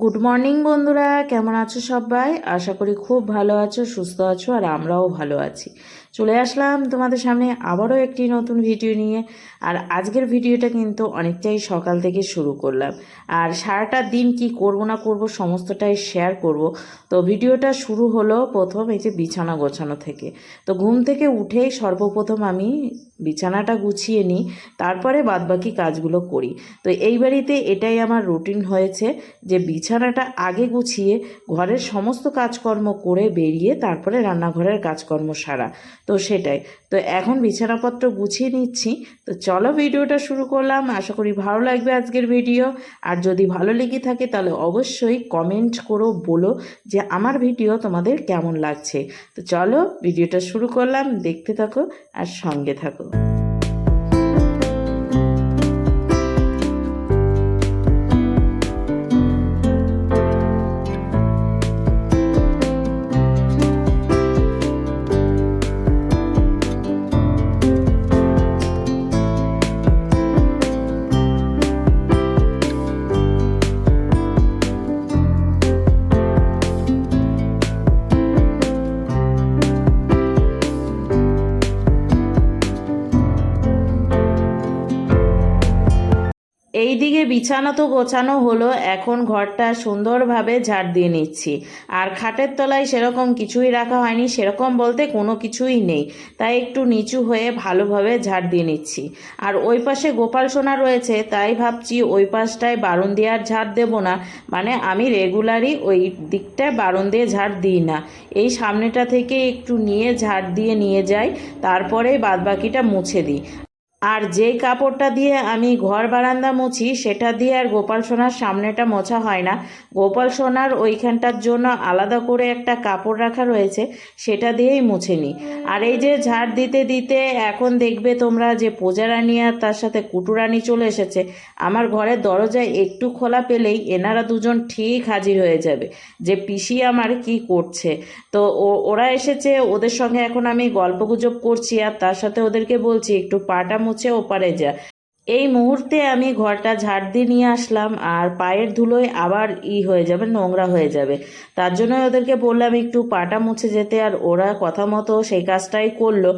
Good morning বন্ধুরা, কেমন আছো সবাই? আশা করি খুব ভালো আছো, সুস্থ আছো, আর আমরাও ভালো আছি। চলে আসলাম তোমাদের সামনে আবারও একটি নতুন ভিডিও নিয়ে। আর আজকের ভিডিওটা কিন্তু অনেকটাই সকাল থেকে শুরু করলাম, আর সারাটা দিন কি করব না করব সমস্তটাই শেয়ার করব। তো ভিডিওটা শুরু হলো প্রথম এই যে বিছানা গোছানো থেকে। তো ঘুম থেকে উঠেই সর্বপ্রথম আমি বিছানাটা গুছিয়ে নিই, তারপরে বাদবাকি কাজগুলো করি। তো এই বাড়িতে এটাই আমার রুটিন হয়েছে যে বিছানাটা আগে গুছিয়ে ঘরের সমস্ত কাজকর্ম করে বেরিয়ে তারপরে রান্নাঘরের কাজকর্ম সারা। তো সেটাই, তো এখন বিছানাপত্র গুছিয়ে নিচ্ছি। তো চলো ভিডিওটা শুরু করলাম, আশা করি ভালো লাগবে আজকের ভিডিও। আর যদি ভালো লেগে থাকে তাহলে অবশ্যই কমেন্ট করো, বলো যে আমার ভিডিও তোমাদের কেমন লাগছে। তো চলো ভিডিওটা শুরু করলাম, দেখতে থাকো আর সঙ্গে থাকো। এইদিকে বিছানা তো গোছানো হলো, এখন ঘরটা সুন্দরভাবে ঝাড় দিয়ে নিচ্ছি। আর খাটের তলায় সেরকম কিছুই রাখা হয়নি, সেরকম বলতে কোনো কিছুই নেই, তাই একটু নিচু হয়ে ভালোভাবে ঝাড় দিয়ে নিচ্ছি। আর ওই পাশে গোপাল সোনা রয়েছে, তাই ভাবছি ওই পাশটায় বারণ দিয়ে আর ঝাড় দেবো না। মানে আমি রেগুলারই ওই দিকটায় বারণ দিয়ে ঝাড় দিই না, এই সামনেটা থেকে একটু নিয়ে ঝাড় দিয়ে নিয়ে যাই, তারপরে বাদবাকিটা মুছে দিই। আর যেই কাপড়টা দিয়ে আমি ঘর বারান্দা মুছি সেটা দিয়ে আর গোপাল সোনার সামনেটা মোছা হয় না। গোপাল সোনার ওইখানটার জন্য আলাদা করে একটা কাপড় রাখা রয়েছে, সেটা দিয়েই মুছে নিই। আর এই যে ঝাড় দিতে দিতে এখন দেখবে তোমরা যে পূজারানী আর তার সাথে কুটুরানী চলে এসেছে। আমার ঘরের দরজায় একটু খোলা পেলেই এনারা দুজন ঠিক হাজির হয়ে যাবে যে পিসি আমার কি করছে। তো ওরা এসেছে, ওদের সঙ্গে এখন আমি গল্পগুজব করছি, আর তার সাথে ওদেরকে বলছি একটু পাটা মুছে ওপারে যা। এই মুহূর্তে আমি ঘরটা ঝাড় দিয়ে নিয়ে আসলাম, আর পায়ের ধুলোয় আবার হয়ে যাবে, নোংরা হয়ে যাবে। তার জন্য ওদেরকে বললাম একটু পাটা মুছে যেতে, আর ওরা কথা মতো সেই কাজটাই করলো।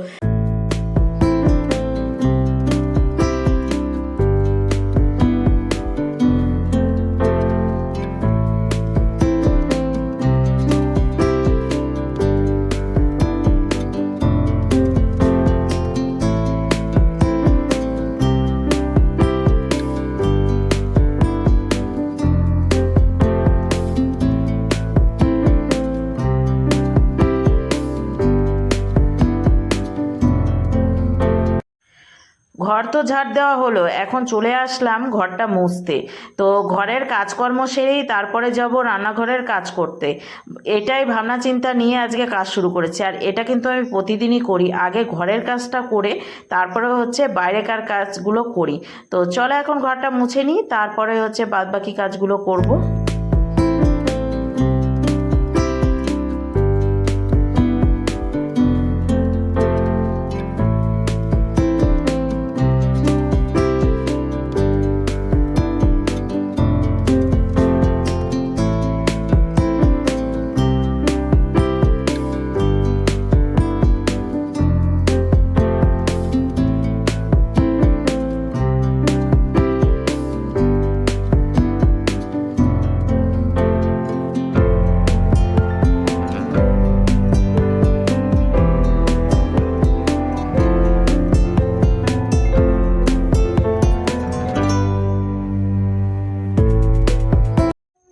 ঘর তো ঝাড় দেওয়া হলো, এখন চলে আসলাম ঘরটা মুছতে। তো ঘরের কাজকর্ম সেরেই তারপরে যাব রান্নাঘরের কাজ করতে। এটাই ভাবনা চিন্তা নিয়ে আজকে কাজ শুরু করেছি, আর এটা কিন্তু আমি প্রতিদিনই করি। আগে ঘরের কাজটা করে তারপরে হচ্ছে বাইরেকার কাজগুলো করি। তো চলো এখন ঘরটা মুছে নিই, তারপরে হচ্ছে বাদবাকি কাজগুলো করব।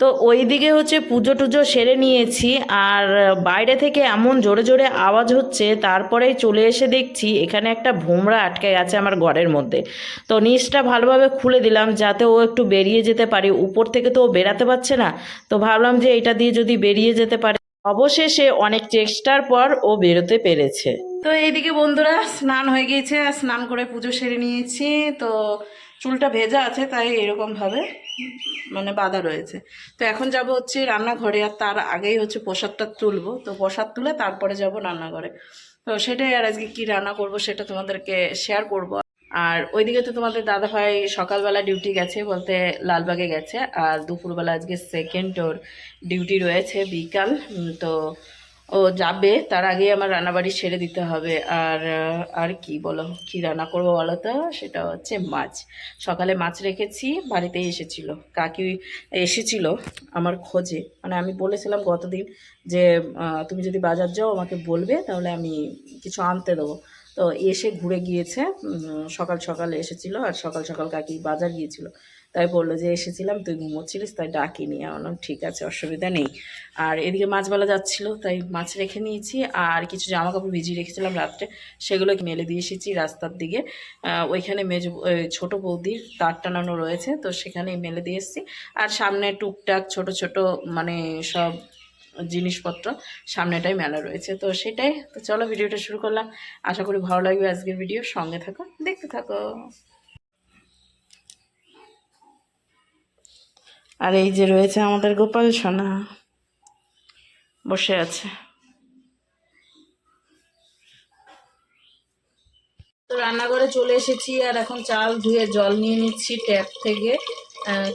তো ওই দিকে হচ্ছে পুজো টুজো সেরে নিয়েছি, আর বাইরে থেকে এমন জোরে জোরে আওয়াজ হচ্ছে, তারপরেই চলে এসে দেখছি এখানে একটা ভোমরা আটকে গেছে আমার ঘরের মধ্যে। তো নিচটা ভালোভাবে খুলে দিলাম যাতে ও একটু বেরিয়ে যেতে পারে, উপর থেকে তো ও বেরাতে পারছে না। তো ভাবলাম যে এটা দিয়ে যদি বেরিয়ে যেতে পারে। অবশেষে অনেক চেষ্টার পর ও বেরোতে পেরেছে। তো এইদিকে বন্ধুরা স্নান হয়ে গিয়েছে, আর স্নান করে পুজো সেরে নিয়েছি। তো চুলটা ভেজা আছে তাই এরকমভাবে মানে বাঁধা রয়েছে। তো এখন যাব হচ্ছে রান্নাঘরে, আর তার আগেই হচ্ছে প্রসাদটা তুলবো। তো প্রসাদ তুলে তারপরে যাব রান্নাঘরে। তো সেটাই, আর আজকে কি রান্না করব সেটা তোমাদেরকে শেয়ার করব। আর ওইদিকে তো তোমাদের দাদাভাই সকালবেলা ডিউটি গেছে, বলতে লালবাগে গেছে, আর দুপুরবেলা আজকে সেকেন্ড ওর ডিউটি রয়েছে বিকাল। তো ও যাবে, তার আগে আমার রান্নাবাড়ি সেরে দিতে হবে। আর কি বলো, কি রান্না করবো বলো তো? সেটা হচ্ছে মাছ। সকালে মাছ রেখেছি, বাড়িতেই এসেছিল, কাকি এসেছিল আমার খোঁজে। মানে আমি বলেছিলাম গতদিন যে তুমি যদি বাজার যাও আমাকে বলবে, তাহলে আমি কিছু আনতে দেবো। তো এসে ঘুরে গিয়েছে, সকাল সকাল এসেছিল, আর সকাল সকাল কাকি বাজার গিয়েছিল। তাই বললো যে এসেছিলাম, তুই ঘুমোচ্ছিলিস, তাই ডাকিনি। আমি বললাম ঠিক আছে, অসুবিধা নেই। আর এদিকে মাছবেলা যাচ্ছিলো, তাই মাছ রেখে নিয়েছি। আর কিছু জামা কাপড় ভিজিয়ে রেখেছিলাম রাত্রে, সেগুলো মেলে দিয়ে এসেছি রাস্তার দিকে। ওইখানে ছোটো বৌদির তার টানানো রয়েছে, তো সেখানেই মেলে দিয়ে এসেছি। আর সামনে টুকটাক ছোট ছোট মানে সব জিনিসপত্র সামনেটাই মেলা রয়েছে, তো সেটাই। তো চলো ভিডিওটা শুরু করলাম, আশা করি ভালো লাগবে আজকের ভিডিও, সঙ্গে থাকো, দেখতে থাকো। আর এই যে রয়েছে আমাদের গোপাল সোনা, বসে আছে। তো রান্নাঘরে চলে এসেছি, আর এখন চাল ধুয়ে জল নিয়ে নিচ্ছি ট্যাপ থেকে।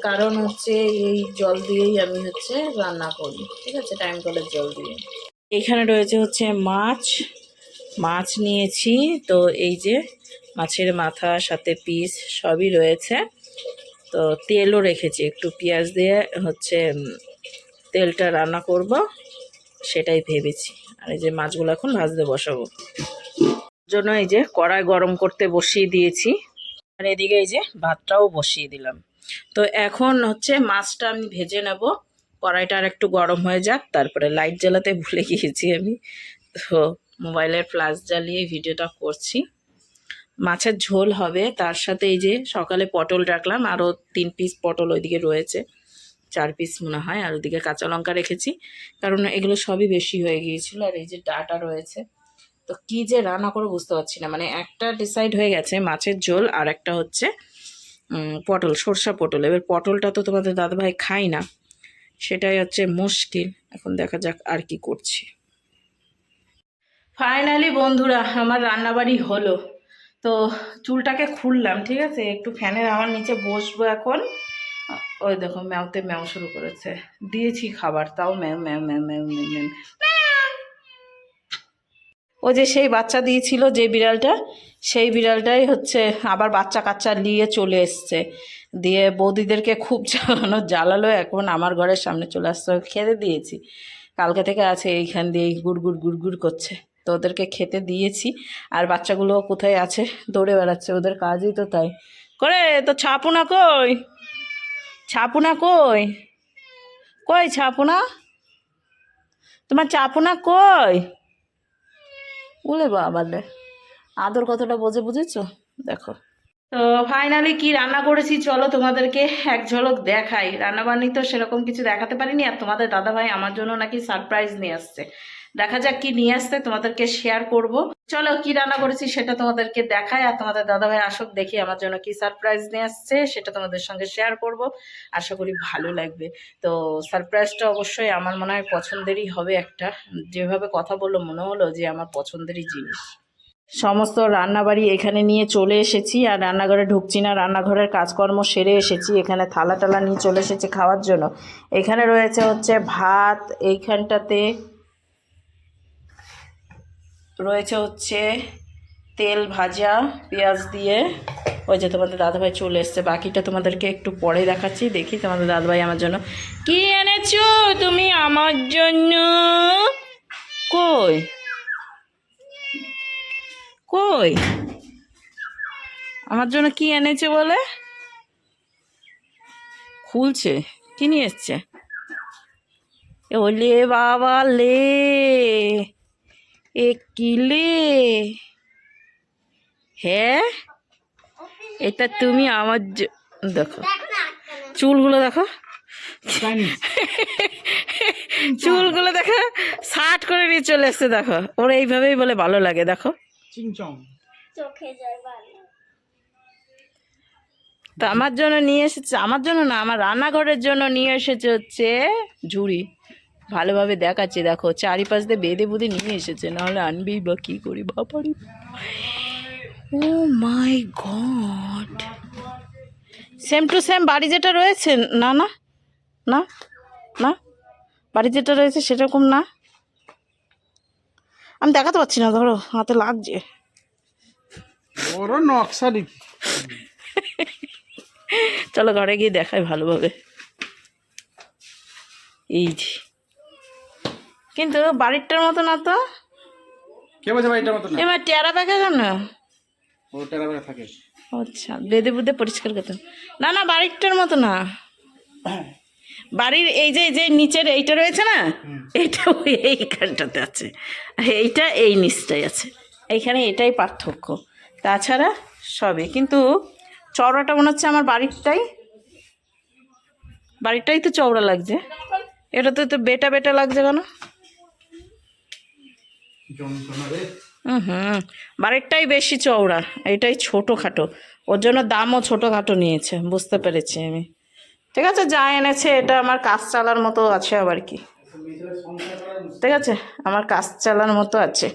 কারণ হচ্ছে এই জল দিয়েই আমি হচ্ছে রান্না করি, ঠিক আছে, টাইম কলের জল দিয়ে। এখানে রয়েছে হচ্ছে মাছ নিয়েছি। তো এই যে মাছের মাথা সাথে পিস সবই রয়েছে। তো তেলও রেখেছি, একটু পেঁয়াজ দিয়ে হচ্ছে তেলটা রান্না করব, সেটাই ভেবেছি। আর এই যে মাছগুলো এখন ভাজতে বসাবো জন্য এই যে কড়াই গরম করতে বসিয়ে দিয়েছি। আর এদিকে এই যে ভাতটাও বসিয়ে দিলাম। তো এখন হচ্ছে মাছটা আমি ভেজে নেব। কড়াইটা আর একটু গরম হয়ে যাক, তারপরে লাইট জ্বালাতে ভুলে গিয়েছি আমি, তো মোবাইলের ফ্ল্যাশ জ্বালিয়ে ভিডিওটা করছি। মাছের ঝোল হবে, তার সাথে এই যে সকালে পটল রাখলাম, আরও 3 পিস পটল ওইদিকে রয়েছে, 4 পিস মনে হয়। আর ওইদিকে কাঁচা লঙ্কা রেখেছি, কারণ এগুলো সবই বেশি হয়ে গিয়েছিল। আর এই যে ডাটা রয়েছে। তো কী যে রান্না করে বুঝতে পারছি না, মানে একটা ডিসাইড হয়ে গেছে মাছের ঝোল, আর একটা হচ্ছে পটল, সরষা পটল। এবার পটলটা তো তোমাদের দাদাভাই খাই না, সেটাই হচ্ছে মুশকিল। এখন দেখা যাক আর কি করছি। ফাইনালি বন্ধুরা আমার রান্নাবাড়ি হলো। তো চুলটাকে খুললাম, ঠিক আছে, একটু ফ্যানের হাওয়ার নিচে বসবো এখন। ওই দেখো ম্যাওতে ম্যাও শুরু করেছে, দিয়েছি খাবার, তাও ম্যাও ম্যাও ম্যাও ম্যাও ম্যাও ম্যাও। ও যে সেই বাচ্চা দিয়েছিল যে বিড়ালটা, সেই বিড়ালটাই হচ্ছে আবার বাচ্চা কাচ্চা নিয়ে চলে এসছে, দিয়ে বৌদিদেরকে খুব জ্বালালো। এখন আমার ঘরের সামনে চলে আসছে, খেতে দিয়েছি, কালকে থেকে আছে এইখান দিয়ে গুড়গুড় গুড়গুড় করছে। তো ওদেরকে খেতে দিয়েছি। আর বাচ্চাগুলো কোথায় আছে, দৌড়ে বেড়াচ্ছে, ওদের কাজই তো তাই করে। তো ছাপুনা কই, ছাপুনা কই, কই ছাপুনা, তোমার ছাপুনা কই? বলে বাবালে আদর কতটা বোঝে, বুঝেছো? দেখো। তো ফাইনালি কি রান্না করেছি চলো তোমাদেরকে এক ঝলক দেখাই। রান্নাবান্নি তো সেরকম কিছু দেখাতে পারিনি, আর তোমাদের দাদাভাই আমার জন্য নাকি সারপ্রাইজ নিয়ে আসছে। দেখা যাক কি নিয়ে আসতে, তোমাদেরকে শেয়ার করব। চলো কি রান্না করেছি সেটা তোমাদেরকে দেখাই, আর তোমাদের দাদাভাই আসুক, দেখি আমার জন্য কি সারপ্রাইজ নিয়ে আসছে, সেটা তোমাদের সঙ্গে শেয়ার করব। আশা করি ভালো লাগবে। তো সারপ্রাইজটা অবশ্যই আমার মনে হয় পছন্দেরই হবে একটা, যেভাবে কথা বললো মনে হলো যে আমার পছন্দেরই জিনিস। সমস্ত রান্নাবাড়ি এখানে নিয়ে চলে এসেছি, আর রান্নাঘরে ঢুকছি না, রান্নাঘরের কাজকর্ম সেরে এসেছি। এখানে থালা টালা নিয়ে চলে এসেছি খাওয়ার জন্য। এখানে রয়েছে হচ্ছে ভাত, এইখানটাতে রয়েছে হচ্ছে তেল ভাজা পেঁয়াজ দিয়ে। ওই যে তোমাদের দাদাভাই চলে এসছে, বাকিটা তোমাদেরকে একটু পরে দেখাচ্ছি। দেখি তোমাদের দাদাভাই আমার জন্য কি এনেছো তুমি আমার জন্য, কই কই আমার জন্য কি এনেছে বলে, খুলছে, কি নিয়ে এসছে? ওলে বাবা লে, এ কিলে, হ্যাঁ এটা তুমি আমার দেখো চুলগুলো দেখো, চুলগুলো দেখো শার্ট করে নিয়ে চলে এসছে। দেখো ওরা এইভাবেই বলে ভালো লাগে, দেখো তো আমার জন্য নিয়ে এসেছে, আমার জন্য না আমার রান্নাঘরের জন্য নিয়ে এসেছে হচ্ছে ঝুড়ি। ভালোভাবে দেখাচ্ছি, দেখো চারিপাশ দিয়ে বেঁধে বুঁধে নিয়ে এসেছে, নাহলে আনবেই বা কী করি বাপারি। ও মাই গড, সেম টু সেম বাড়ি যেটা রয়েছে। না না না না, বাড়ি যেটা রয়েছে সেরকম না। আমি দেখাতে পারছি না, ধরো হাতে লাগছে। ওর নকশা দেখি। চলো ঘরে গিয়ে দেখাই ভালোভাবে। এই যে, কিন্তু বাড়িটার মতো না তো। কে বলছে বাড়িটার মতো না? এবার টেরা পাখা কেন? ও টেরাবেলা থাকে। আচ্ছা, বেদে বুদে পরিষ্কার করতে। না না, বাড়িটার মতো না। বাড়ির এই যে যে নিচের এইটা রয়েছে না, এইটা এইখানটাতে আছে, আর এইটা এই নিচটাই আছে। এইখানে এটাই পার্থক্য, তাছাড়া সবই। কিন্তু চওড়াটা মনে হচ্ছে আমার বাড়িটাই তো চওড়া লাগছে। এটা তো বেটা বেটা লাগছে কেন? হুম, বাড়িরটাই বেশি চওড়া, এটাই ছোটোখাটো। ওর জন্য দামও ছোটোখাটো নিয়েছে, বুঝতে পেরেছি আমি। ঠিক আছে, যা এনেছে এটা আমার কাজ চালার মতো আছে আবার কি। ঠিক আছে, আমার কাজ চালার মতো আছে।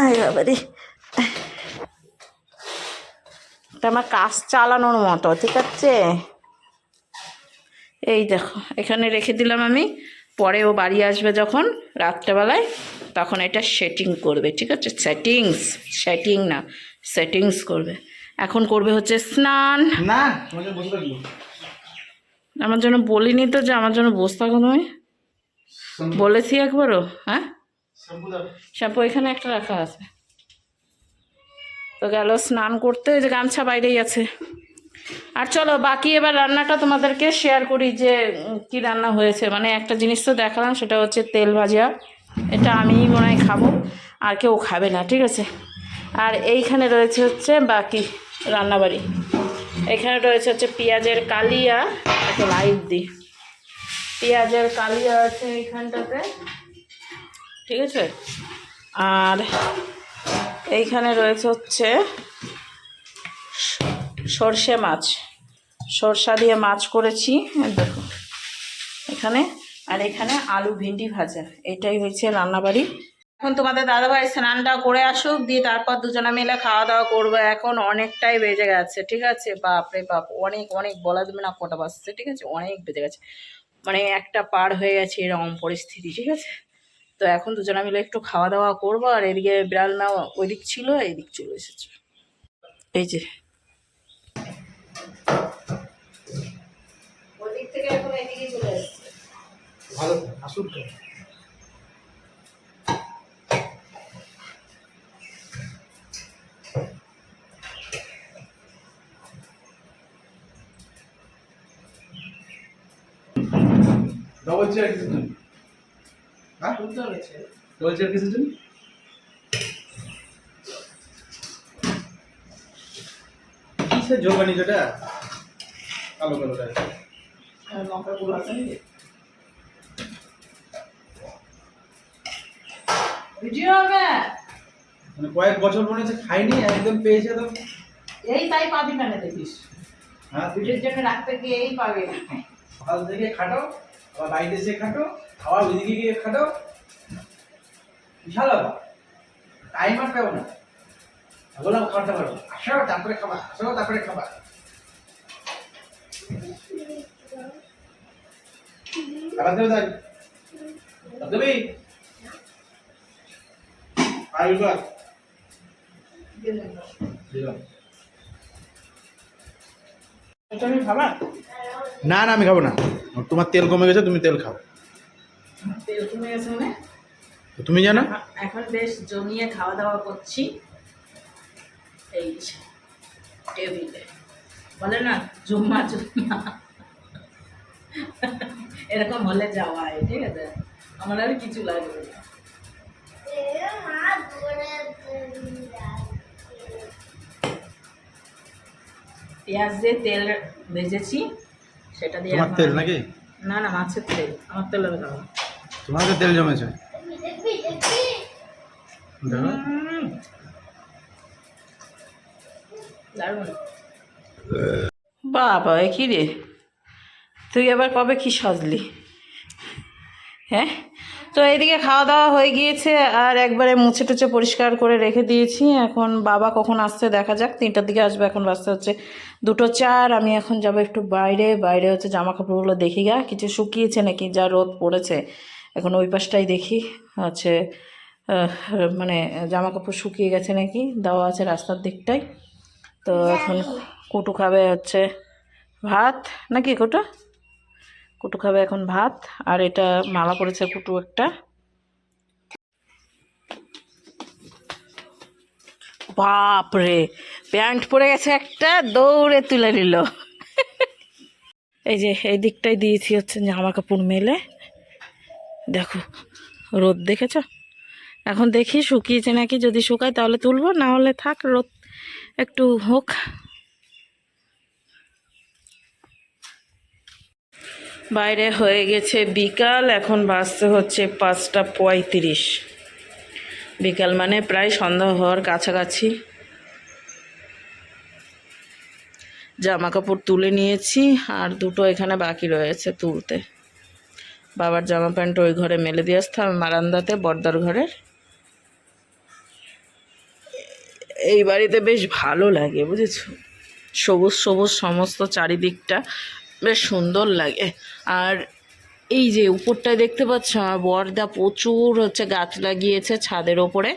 আয় বাবারে, এটা আমার কাজ চালানোর মতো, ঠিক আছে। এই দেখো, এখানে রেখে দিলাম আমি। পরে ও বাড়ি আসবে যখন রাত্রেবেলায়, তখন এটা সেটিং করবে, ঠিক আছে। সেটিং না, সেটিংস করবে। এখন করবে হচ্ছে স্নান। না, তোমাকে বসে থাকবো। আমার জন্য বলিনি তো যে আমার জন্য বসে থাকো তুমি, বলেছি একবারও? হ্যাঁ, শ্যাম্পু এখানে একটা রাখা আছে। তো গেল স্নান করতে, ওই যে গামছা বাইরেই আছে। আর চলো বাকি এবার রান্নাটা তোমাদেরকে শেয়ার করি, যে কি রান্না হয়েছে। মানে একটা জিনিস তো দেখালাম, সেটা হচ্ছে তেল ভাজা। এটা আমিই মনে হয় খাবো, আর কেউ খাবে না, ঠিক আছে। আর এইখানে রয়েছে হচ্ছে বাকি রান্নাবাড়ি। এখানে রয়েছে হচ্ছে পেঁয়াজের কালিয়া, একটা লাইট দিই। পেঁয়াজের কালিয়া আছে এইখানটাতে, ঠিক আছে। আর এইখানে রয়েছে হচ্ছে সর্ষে মাছ, সরষা দিয়ে মাছ করেছি, দেখো এখানে। আর এখানে আলু ভিন্ডি ভাজা। এটাই হয়েছে রান্নাবাড়ি। এখন তোমাদের দাদাভাই স্নানটা করে আসুক, দিয়ে তারপর দুজনে মিলে খাওয়া দাওয়া করবো। এখন অনেকটাই বেজে গেছে, ঠিক আছে। বাপরে বাপ, অনেক অনেক বলা দেবে না কটা বাজছে, ঠিক আছে। অনেক বেজে গেছে, মানে একটা পার হয়ে গেছে এরকম পরিস্থিতি, ঠিক আছে। তো এখন দুজনে মিলে একটু খাওয়া দাওয়া করবো। আর এদিকে বিড়াল না ওইদিক ছিল, এইদিক চলে এসেছে। এই যে ওইদিক থেকে এখন এদিকে চলে এসেছে। ভালো আসুক। ডবল চেয়ার কিসের জন্য? হ্যাঁ, বুঝতে পেরেছে। ডবল চেয়ার কিসের জন্য? কিসের ঝোল বানিয়েছে ওটা? কালো কালোটা লঙ্কা গুলো আছে ভিডিও হবে, মানে কয়েক বছর মনে হচ্ছে খাইনি, একদম পেয়েছে তো। এই তাই পাবি না, দেখিস হ্যাঁ, ভিডিওর জন্য রাখতে গিয়ে এই পাবি। সকাল থেকে খাটো, আবার বাড়িতে এসে খাটো, আবার ওইদিকে গিয়ে খাটো, বিশাল ব্যাপার। টাইম আর পাবো না। বললাম খাওয়াতে পারবো, আসো তারপরে খাবা, আসো তারপরে খাবা। খাবার দেবে তাই দেবি আর কর দিলাম। এটা আমি খাবার না না, আমি খাবো না। তোমার তেল কমে গেছে, তুমি তেল খাও। তেল কমে গেছে মানে? তুমি জানো। এখন বেশ জমিয়ে খাওয়া দাওয়া করছি এই টেবিলে, বলে না জুম্মা জুম্মা, এরকম হলে যাওয়া হয়, ঠিক আছে। আমার আর কিছু লাগবে না। পেঁয়াজ দিয়ে তেল ভেজেছি, সেটা দিয়ে তোমার তেল নাকি? না না, মাছের তেল, আমার তেল হবে খাবো। তোমার তেল জমেছে। দেখো দারুণ। বাবা, এ কি রে, তুই এবার কবে কি সাজলি? হ্যাঁ, তো এইদিকে খাওয়া দাওয়া হয়ে গিয়েছে আর একবারে মুছে টুছে পরিষ্কার করে রেখে দিয়েছি। এখন বাবা কখন আসছে দেখা যাক, 3টার দিকে আসবে। এখন বাজতে হচ্ছে 2:04। আমি এখন যাব একটু বাইরে। বাইরে হচ্ছে জামা কাপড়গুলো দেখি গা কিছু শুকিয়েছে নাকি, যা রোদ পড়েছে। এখন ওই পাশটাই দেখি হচ্ছে মানে জামা কাপড় শুকিয়ে গেছে নাকি, দেওয়া আছে রাস্তার দিকটাই। তো এখন কুটু খাবে হচ্ছে ভাত, নাকি কুটু? কুটু খাবে এখন ভাত। আর এটা মালা করেছে কুটু একটা। বাপরে, প্যান্ট পরে গেছে একটা, দৌড়ে তুলে নিল। এই যে এই দিকটাই দিয়েছি হচ্ছে জামা কাপড় মেলে, দেখো রোদ দেখেছ। এখন দেখি শুকিয়েছে নাকি, যদি শুকায় তাহলে তুলবো, না হলে থাক, রোদ একটু হোক। বাইরে হয়ে গেছে বিকাল, এখন বাজতে হচ্ছে 5:35। বিকাল মানে প্রায় সন্ধ্যা হওয়ার কাছাকাছি। জামা কাপড় তুলে নিয়েছি, আর দুটো এখানে বাকি রয়েছে তুলতে। বাবার জামা প্যান্ট ওই ঘরে মেলে দিয়ে আসতে হবে, বারান্দাতে, বর্দার ঘরের। এই বাড়িতে বেশ ভালো লাগে বুঝেছো, সবুজ সবুজ সমস্ত চারিদিকটা, বেশ সুন্দর লাগে। আর এই যে উপরটায় দেখতে পাচ্ছ, আমার বর্দা প্রচুর হচ্ছে গাছ লাগিয়েছে ছাদের ওপরে,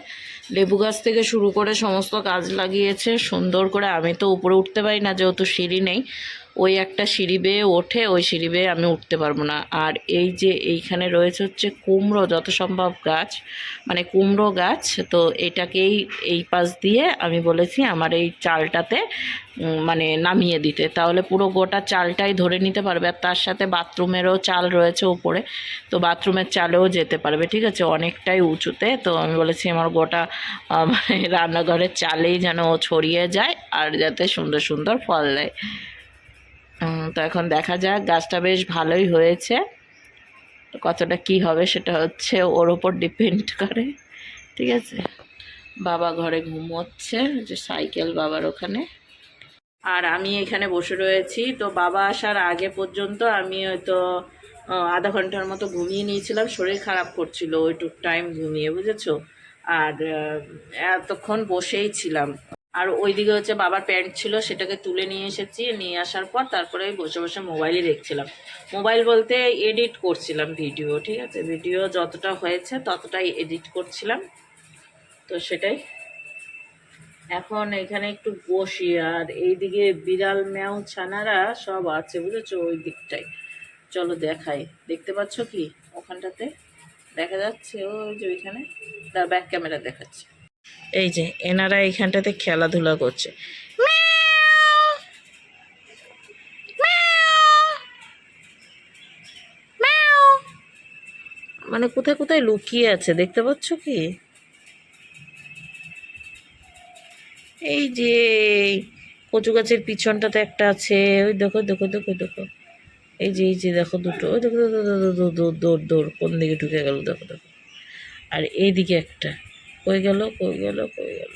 লেবু গাছ থেকে শুরু করে সমস্ত গাছ লাগিয়েছে সুন্দর করে। আমি তো উপরে উঠতে পারি না, যেহেতু সিঁড়ি নেই। ওই একটা সিঁড়ি বেয়ে ওঠে, ওই সিঁড়ি বেয়ে আমি উঠতে পারবো না। আর এই যে এইখানে রয়েছে হচ্ছে কুমড়ো, যত সম্ভব গাছ, মানে কুমড়ো গাছ। তো এটাকেই এই পাশ দিয়ে আমি বলেছি আমার এই চালটাতে মানে নামিয়ে দিতে, তাহলে পুরো গোটা চালটাই ধরে নিতে পারবে। আর তার সাথে বাথরুমেরও চাল রয়েছে উপরে, তো বাথরুমের চালেও যেতে পারবে, ঠিক আছে, অনেকটাই উঁচুতে। তো আমি বলেছি আমার গোটা মানে রান্নাঘরের চালেই যেন ও ছড়িয়ে যায়, আর যাতে সুন্দর সুন্দর ফল দেয়। তো এখন দেখা যাক, গাছটা বেশ ভালোই হয়েছে। কতটা কি হবে সেটা হচ্ছে ওর ওপর ডিপেন্ড করে, ঠিক আছে। বাবা ঘরে ঘুমোচ্ছে, যে সাইকেল বাবার ওখানে, আর আমি এখানে বসে রয়েছি। তো বাবা আসার আগে পর্যন্ত আমি হয়তো আধা ঘন্টার মতো ঘুমিয়ে নিয়েছিলাম, শরীর খারাপ করছিল ওইটুক টাইম ঘুমিয়ে, বুঝেছো। আর এতক্ষণ বসেই ছিলাম। আর ওইদিকে হচ্ছে বাবার প্যান্ট ছিল, সেটাকে তুলে নিয়ে এসেছি। নিয়ে আসার পর তারপরে বসে বসে মোবাইলই দেখছিলাম। মোবাইল বলতে এডিট করছিলাম ভিডিও, ঠিক আছে, ভিডিও যতটা হয়েছে ততটাই এডিট করছিলাম। তো সেটাই এখন এখানে একটু বসি। আর এইদিকে বিড়াল ম্যাও ছানারা সব আছে বুঝেছো, ওই দিকটায়। চলো দেখাই, দেখতে পাচ্ছ কি ওখানটাতে দেখা যাচ্ছে, ওই যে ওইখানে, তার ব্যাক ক্যামেরা দেখাচ্ছে। এই যে এনারা এইখানটাতে খেলাধুলা করছে। মানে কোথায় কোথায় লুকিয়ে আছে দেখতে পাচ্ছ কি, এই যে কচু গাছের পিছনটাতে একটা আছে, ওই দেখো দেখো দেখো দেখো, এই যে দেখো দুটো, ওই দেখো দৌড় দৌড় দৌড় কোন দিকে ঢুকে গেল দেখো দেখো। আর এইদিকে একটা, কই গেল কই গেল কই গেল,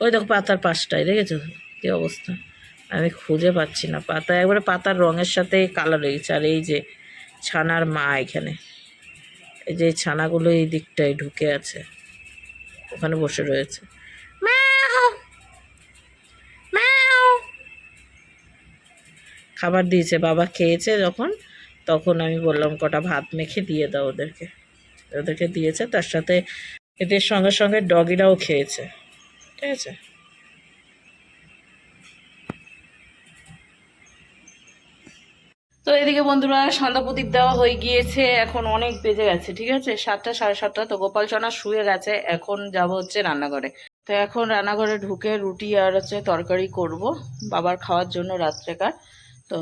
ওই দেখো পাতার পাশটায়, দেখেছো কি অবস্থা। আমি খুঁজে পাচ্ছি না পাতা, একবারে পাতার রঙের সাথে কালার হয়ে গেছে। আর এই যে ছানার মা এখানে, এই যে ছানাগুলো এই দিকটায় ঢুকে আছে, ওখানে বসে রয়েছে। খাবার দিয়েছে, বাবা খেয়েছে যখন, তখন আমি বললাম কটা ভাত মেখে দিয়ে দাও ওদেরকে, ওদেরকে দিয়েছে। তার সাথে এদের সঙ্গে সঙ্গে ডগিরাও খেয়েছে, ঠিক আছে। তো এদিকে বন্ধুরা সন্ধ্যা প্রদীপ দেওয়া হয়ে গিয়েছে, এখন অনেক বেজে গেছে, ঠিক আছে, 7টা 7:30। তো গোপাল সোনা শুয়ে গেছে, এখন যাব হচ্ছে রান্নাঘরে। তো এখন রান্নাঘরে ঢুকে রুটি আর হচ্ছে তরকারি করব বাবার খাওয়ার জন্য রাত্রেকার। তো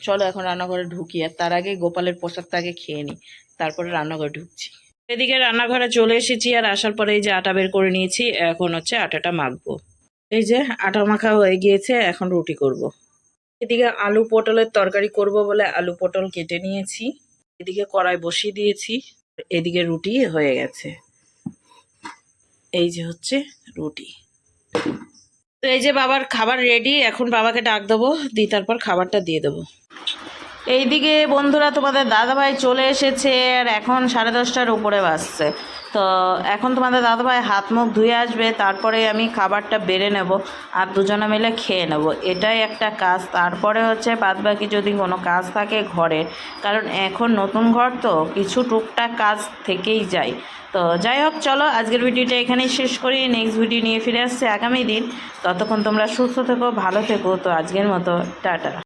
চলো এখন রান্নাঘরে ঢুকি, আর তার আগে গোপালের প্রসাদটা আগে খেয়ে নিই, তারপরে রান্নাঘরে ঢুকছি। এদিকে রান্নাঘরে চলে এসেছি, আর আসার পরে এই যে আটা বের করে নিয়েছি, এখন হচ্ছে আটাটা মাখবো। এই যে আটা মাখা হয়ে গিয়েছে, এখন রুটি করব। এদিকে আলু পটলের তরকারি করব বলে আলু পটল কেটে নিয়েছি, এদিকে কড়াই বসিয়ে দিয়েছি, এদিকে রুটি হয়ে গেছে। এই যে হচ্ছে রুটি। তো এই যে বাবার খাবার রেডি, এখন বাবাকে ডাক দেবো, দিয়ে তারপর খাবারটা দিয়ে দেবো। এইদিকে বন্ধুরা তোমাদের দাদাভাই চলে এসেছে আর এখন 10:30টার উপরে বাজছে। তো এখন তোমাদের দাদাভাই হাত মুখ ধুয়ে আসবে, তারপরে আমি খাবারটা বেড়ে নেব আর দুজনে মিলে খেয়ে নেব। এটাই একটা কাজ। তারপরে হচ্ছে বাদবাকি যদি কোনো কাজ থাকে ঘরের, কারণ এখন নতুন ঘর তো কিছু টুকটাক কাজ থেকেই যায়। তো যাই হোক, চলো আজকের ভিডিওটা এখানেই শেষ করি। নেক্সট ভিডিও নিয়ে ফিরে আসছে আগামী দিন। ততক্ষণ তোমরা সুস্থ থেকো, ভালো থেকো। তো আজকের মতো টাটা।